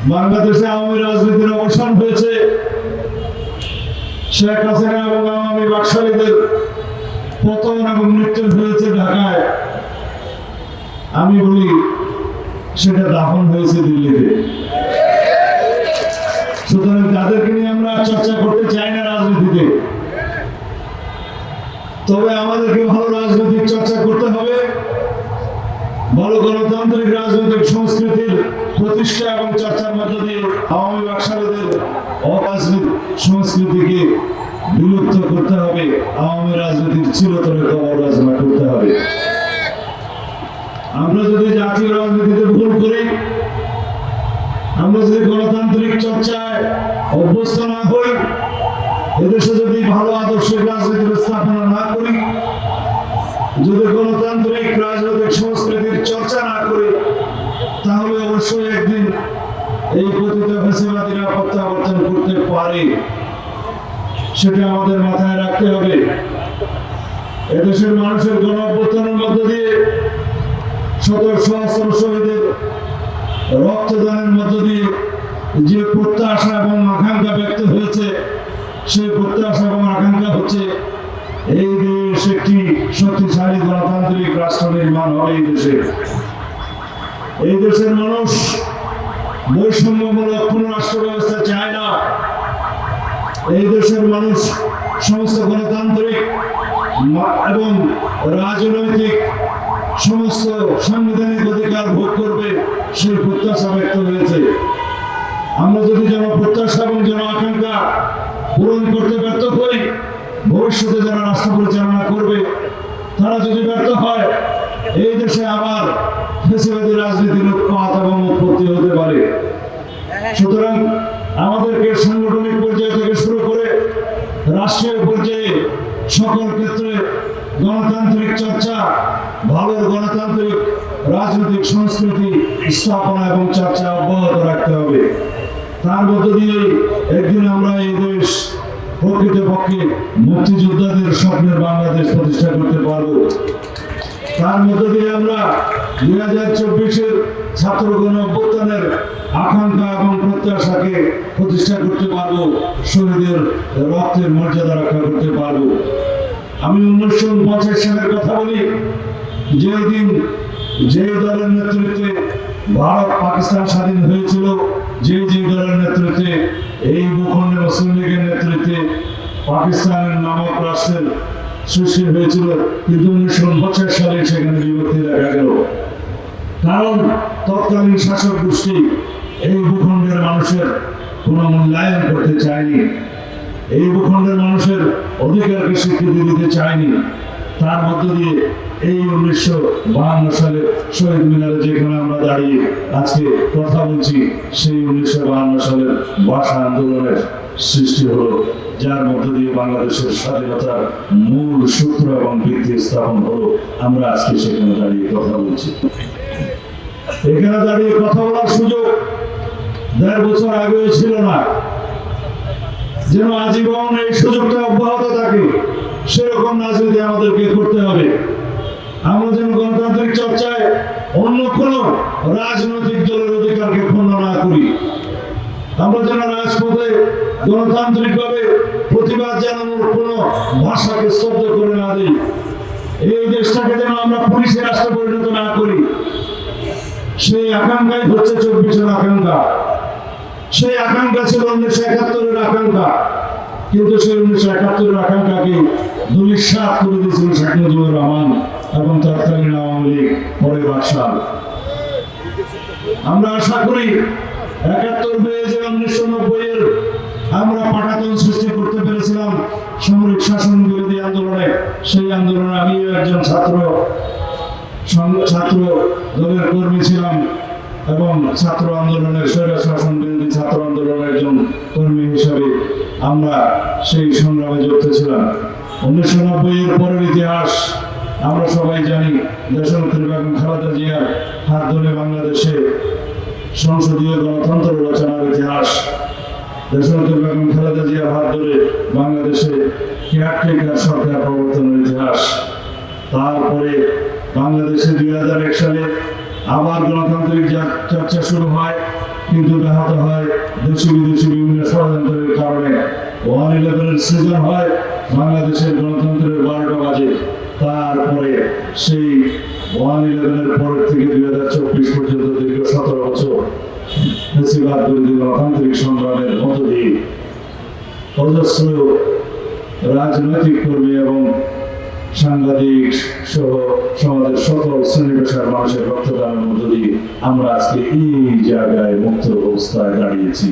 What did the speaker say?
বাংলাদেশে আওয়ামী রাজনীতির অবসান হয়েছে। শেখ হাসিনা এবং আওয়ামী বাকশালীদের পতন এবং মৃত্যু হয়েছে ঢাকায়। আমি বলি সেটা দাফন হয়েছে দিল্লিতে। সুতরাং তাদেরকে নিয়ে আমরা চর্চা করতে চাই না রাজনীতিতে। তবে আমাদেরকে ভালো রাজনৈতিক চর্চা করতে হবে, ভালো গণতান্ত্রিক রাজনৈতিক সংস্কৃতির প্রতিষ্ঠা এবং চর্চার মধ্য দিয়ে আওয়ামী বাকশালীদের অরাজনৈতিক সংস্কৃতিকে বিলুপ্ত করতে হবে। আওয়ামী রাজনীতির চিরতরে কবর রচনা করতে হবে। আমরা যদি জাতীয় রাজনীতিতে ভুল করি, আমরা যদি গণতান্ত্রিক চর্চায় অভ্যস্ত না হই, এদেশে যদি ভালো আদর্শিক রাজনীতির স্থাপনা না করি, যদি গণতান্ত্রিক রাজনৈতিক সংস্কৃতির চর্চা না করি, তাহলে অবশ্যই একদিন এই পতিত ফ্যাসিবাদীরা প্রত্যাবর্তন করতে পারে। সেটা আমাদের মাথায় রাখতে হবে। এদেশের মানুষের গণ অভ্যুত্থানের মধ্য দিয়ে শত সহস্র শহীদের রক্তদানের মধ্য দিয়ে যে প্রত্যাশা এবং আকাঙ্ক্ষা ব্যক্ত হয়েছে, সেই প্রত্যাশা এবং আকাঙ্ক্ষা হচ্ছে এই দেশ একটি শক্তিশালী গণতান্ত্রিক রাষ্ট্র নির্মাণ হবে। এই দেশের মানুষ বৈষম্যমূলক কোন রাষ্ট্র ব্যবস্থা চায় না। এই দেশের মানুষ সমস্ত গণতান্ত্রিক এবং রাজনৈতিক সমস্ত সাংবিধানিক অধিকার ভোগ করবে, সেই প্রত্যাশা ব্যক্ত হয়েছে। আমরা যদি জন প্রত্যাশা এবং জন আকাঙ্ক্ষা পূরণ করতে ব্যর্থ হই, ভবিষ্যতে যারা রাষ্ট্র পরিচালনা করবে তারা যদি ব্যর্থ হয়, এই দেশে আবার ফ্যাসিবাদী রাজনীতির উৎপাত এবং উৎপত্তি হতে পারে। সুতরাং আমাদেরকে সাংগঠনিক পর্যায় থেকে শুরু করে রাষ্ট্রীয় পর্যায়ে সকল ক্ষেত্রে গণতান্ত্রিক চর্চা, ভালো গণতান্ত্রিক রাজনৈতিক সংস্কৃতি স্থাপনা এবং চর্চা অব্যাহত রাখতে হবে। তার মধ্য দিয়ে একদিন আমরা এই দেশ প্রকৃতপক্ষে মুক্তিযোদ্ধাদের স্বপ্নের বাংলাদেশ প্রতিষ্ঠা করতে পারব। তার মধ্য দিয়ে আমরা 2024-এর ছাত্র গণ অভ্যুত্থানের আকাঙ্ক্ষা এবং প্রত্যাশাকে প্রতিষ্ঠা করতে পারব, শহীদের রক্তের মর্যাদা রক্ষা করতে পারব। আমি 1950 সালের কথা বলি, যেদিন যে দলের নেতৃত্বে ভারত পাকিস্তান স্বাধীন হয়েছিল, যে দলের নেতৃত্বে এই ভূখণ্ডে মুসলিম লীগের নেতৃত্বে পাকিস্তানের নামক রাষ্ট্রের সৃষ্টি হয়েছিল, কিন্তু 1950 সালে সেখানে বিভক্তি দেখা গেল। কারণ তৎকালীন শাসক গোষ্ঠী এই ভূখণ্ডের মানুষের কোনো মূল্যায়ন করতে চায়নি, এই ভূখণ্ডের মানুষের অধিকারকে স্বীকৃতি দিতে চায়নি। তার মধ্য দিয়ে এই 1952 সালে শহীদ মিনারে যেখানে আমরা দাঁড়িয়ে আজকে কথা বলছি, সেই 1952 সালের ভাষা আন্দোলনের সৃষ্টি হলো, যার মধ্য দিয়ে বাংলাদেশের স্বাধীনতার মূল সূত্র এবং ভিত্তি স্থাপন হলো। আমরা আজকে সেখানে দাঁড়িয়ে কথা বলছি। এখানে দাঁড়িয়ে কথা বলার সুযোগ 1.5 বছর আগেও ছিল না। যেন আজীবন এই সুযোগটা অব্যাহত থাকে, সেরকম রাজনীতি আমাদেরকে করতে হবে। আমরা যেন গণতান্ত্রিক চর্চায় অন্য কোন রাজনৈতিক দলের অধিকারকে ক্ষুণ্ণ না করি। আমরা যেন রাজপথে গণতান্ত্রিক ভাবে প্রতিবাদ জানানোর কোন ভাষাকে স্তব্ধ করে না দিই। এই দেশটাকে যেন আমরা পুলিশের রাষ্ট্রে পরিণত না করি। সেই আকাঙ্ক্ষাই হচ্ছে 24-এর আকাঙ্ক্ষা। সেই আকাঙ্ক্ষা ছিল 1971-এর আকাঙ্ক্ষা, কিন্তু সেই 1971-এর আকাঙ্ক্ষাকে ধূলিসাৎ করে দিয়েছিল শেখ মুজিবুর রহমান এবং তৎকালীন আওয়ামী লীগ, পরে বাকশাল। আমরা আশা করি 71 হয়ে যে 1990-এর আমরা পাটাতন সৃষ্টি করতে পেরেছিলাম সামরিক শাসন বিরোধী আন্দোলনে, সেই আন্দোলনে আমিও একজন ছাত্র দলের কর্মী ছিলাম এবং ছাত্র আন্দোলনের স্বৈর শাসন বিরোধী ছাত্র আন্দোলনের একজন কর্মী হিসাবে আমরা সেই সংগ্রামে যুক্ত ছিলাম। 1990-এর পরের ইতিহাস আমরা সবাই জানি। দেশনেত্রী বেগম খালেদা জিয়ার হাত ধরে বাংলাদেশে সংসদীয় গণতন্ত্র রচনার ইতিহাস। দেশনেত্রী বেগম খালেদা জিয়ার হাত ধরে বাংলাদেশে কেয়ারটেকার সরকার প্রবর্তনের ইতিহাস। তারপরে বাংলাদেশে 2001 সালে আবার গণতান্ত্রিক চর্চা শুরু হয় কিন্তু ব্যাহত হয় দেশি বিদেশি বিভিন্ন ষড়যন্ত্রের কারণে। 1/11 সৃজন হয় বাংলাদেশের গণতন্ত্রের 12টা বাজে। তারপরে সেই 1/11 পরের থেকে 2024 পর্যন্ত দীর্ঘ 17 বছর ফ্যাসিবাদ বিরোধী গণতান্ত্রিক সংগ্রামের মধ্য দিয়ে অজস্র রাজনৈতিক কর্মী এবং সাংবাদিক সহ সমাজের সকল শ্রেণী পেশার মানুষের রক্তদানের মধ্য দিয়ে আমরা আজকে এই জায়গায় মুক্ত অবস্থায় দাঁড়িয়েছি।